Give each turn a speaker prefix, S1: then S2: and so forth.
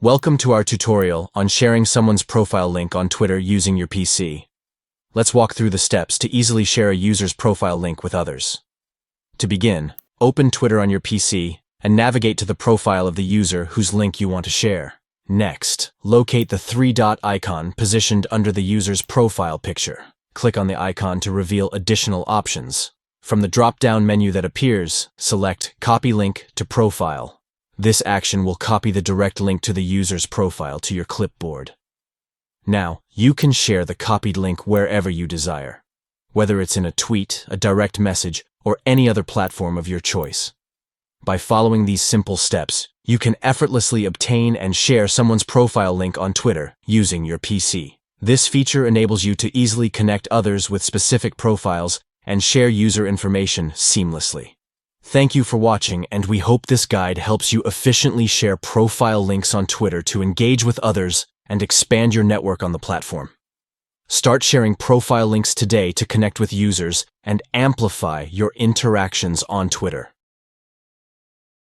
S1: Welcome to our tutorial on sharing someone's profile link on Twitter using your PC. Let's walk through the steps to easily share a user's profile link with others. To begin, open Twitter on your PC and navigate to the profile of the user whose link you want to share. Next, locate the three-dot icon positioned under the user's profile picture. Click on the icon to reveal additional options. From the drop-down menu that appears, select Copy Link to Profile. This action will copy the direct link to the user's profile to your clipboard. Now, you can share the copied link wherever you desire, whether it's in a tweet, a direct message, or any other platform of your choice. By following these simple steps, you can effortlessly obtain and share someone's profile link on Twitter using your PC. This feature enables you to easily connect others with specific profiles and share user information seamlessly. Thank you for watching, and we hope this guide helps you efficiently share profile links on Twitter to engage with others and expand your network on the platform. Start sharing profile links today to connect with users and amplify your interactions on Twitter.